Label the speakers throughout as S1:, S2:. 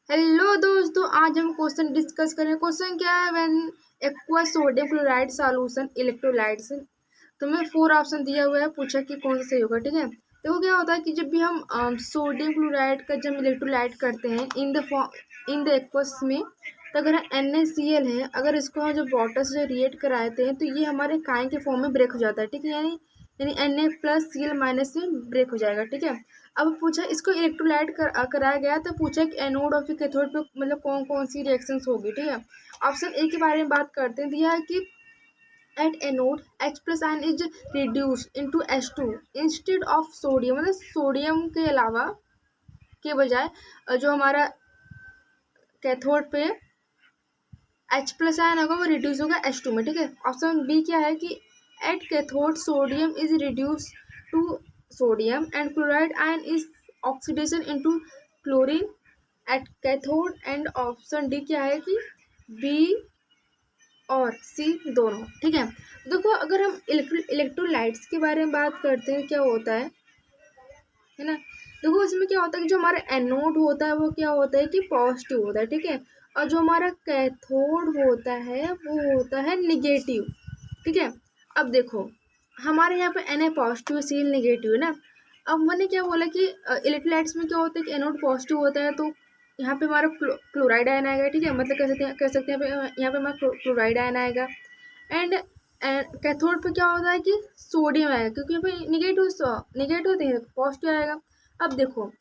S1: Hello दोस्तों, आज हम क्वेश्चन डिस्कस करें। क्वेश्चन क्या है? When aqua sodium chloride solution electrolytes. तुम्हें 4 ऑप्शन दिया हुआ है, पूछा कि कौन सा सही होगा। ठीक है, देखो क्या होता है कि जब भी हम सोडियम क्लोराइड का जब इलेक्ट्रोलाइट करते हैं इन द एक्वस में, तो अगर NaCl है, अगर इसको हम जब वाटर से रिएक्ट कराते हैं तो ये हमारे काई के फॉर्म में ब्रेक हो जाता है। ठीक है, यानी Na+Cl- में ब्रेक हो जाएगा। ठीक है, अब पूछा इसको इलेक्ट्रोलाइट कराया गया तो पूछा कि एनोड और फिर कैथोड पे मतलब कौन कौन सी रिएक्शंस होगी। ठीक है, ऑप्शन ए के बारे में बात करते हैं। दिया है कि at anode H+ ion is reduce into H2 instead of sodium, मतलब सोडियम के अलावा के बजाय जो हमारा कैथोड पे H+ आयन होगा वो रिड्यूस होगा H2 में। ठीक है, ऑप्शन बी क्या है कि at cathode sodium is reduce to sodium and chloride ion is oxidation into chlorine at cathode. And option D क्या है कि बी और सी दोनों। ठीक है, देखो अगर हम इलेक्ट्रोलाइट्स के बारे में बात करते हैं क्या होता है ना। देखो इसमें क्या होता है कि जो हमारा एनोड होता है वो क्या होता है कि पॉजिटिव होता है। ठीक है, और जो हमारा कैथोड होता है वो होता है निगेटिव। ठीक है, अब देखो हमारे यहाँ पे Na पॉजिटिव Cl निगेटिव है ना। अब मैंने क्या बोला कि इलेक्ट्रोलाइट्स में क्या होता है कि एनोड पॉजिटिव होता है तो यहाँ पे हमारा क्लोराइड आयन आएगा। ठीक है, मतलब कह सकते हैं यहाँ पे हमारा क्लोराइड आयन आएगा। एंड कैथोड पे क्या होता है कि सोडियम आएगा, क्योंकि यहाँ पे निगेटिव होते हैं, पॉजिटिव आएगा। अब देखो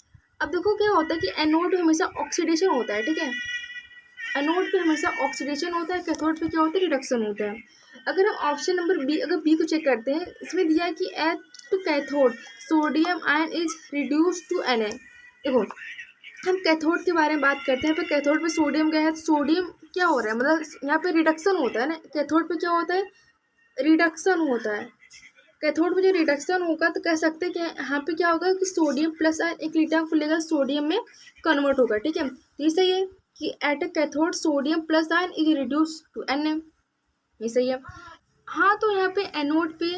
S1: क्या होता है कि एनोड पे हमेशा ऑक्सीडेशन होता है। ठीक है, एनोड पे हमेशा ऑक्सीडेशन होता है, कैथोड पे क्या होता है रिडक्शन होता है। अगर हम ऑप्शन नंबर बी अगर बी को चेक करते हैं, इसमें दिया है कि at to cathode sodium ion is reduce to Na। देखो हम कैथोड के बारे में बात करते हैं, पे कैथोड पे सोडियम गया है तो सोडियम क्या हो रहा है, मतलब यहाँ पे रिडक्शन होता है ना। कैथोड पे क्या होता है, रिडक्शन होता है। कैथोड में जो रिडक्शन होगा तो कह सकते हैं कि यहाँ पे क्या होगा कि सोडियम प्लस आयन एक लीटर को लेकर सोडियम में कन्वर्ट होगा। ठीक है, तो ये सही है कि at a cathode sodium plus ion is reduce to Na। ये सही है। हाँ, तो यहाँ पे एनोड पे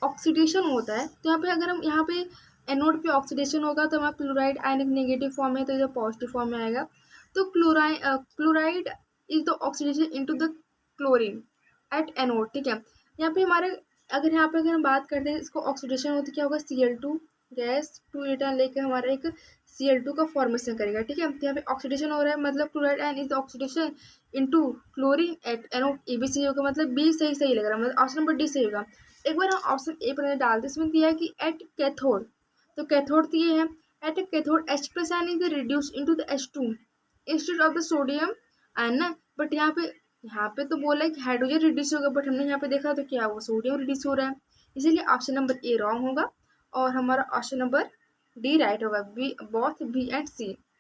S1: ऑक्सीडेशन होता है, तो यहाँ पे अगर हम यहाँ पे एनोड पे ऑक्सीडेशन होगा तो हमारा क्लोराइड आयन एक नेगेटिव फॉर्म है तो इधर पॉजिटिव फॉर्म में आएगा। तो chloride is the oxidation into the chlorine at anode. ठीक है, यहाँ पे हमारे अगर हम बात करते हैं इसको ऑक्सीडेशन होती क्या होगा, Cl2 गैस 2 इलेक्ट्रॉन लेकर हमारा एक Cl2 का फॉर्मेशन करेगा। ठीक है, तो यहाँ पे ऑक्सीडेशन हो रहा है, मतलब chloride ion is the oxidation into chlorine at anode. A B सही होगा, मतलब बी सही लग रहा है, मतलब ऑप्शन नंबर डी सही होगा। एक बार हम ऑप्शन ए पर डालते, इसमें दिया है कि एट कैथोड, तो कैथोड तो ये है at cathode H+ ion is reduce into the H2 instead of the sodium ion ना। बट यहाँ पे तो बोला है कि हाइड्रोजन रिड्यूस होगा, बट हमने यहाँ पे देखा तो क्या हुआ, सोडियम रिड्यूस हो रहा है। इसीलिए ऑप्शन नंबर ए रॉन्ग होगा और हमारा ऑप्शन नंबर डी राइट होगा, B both B and C.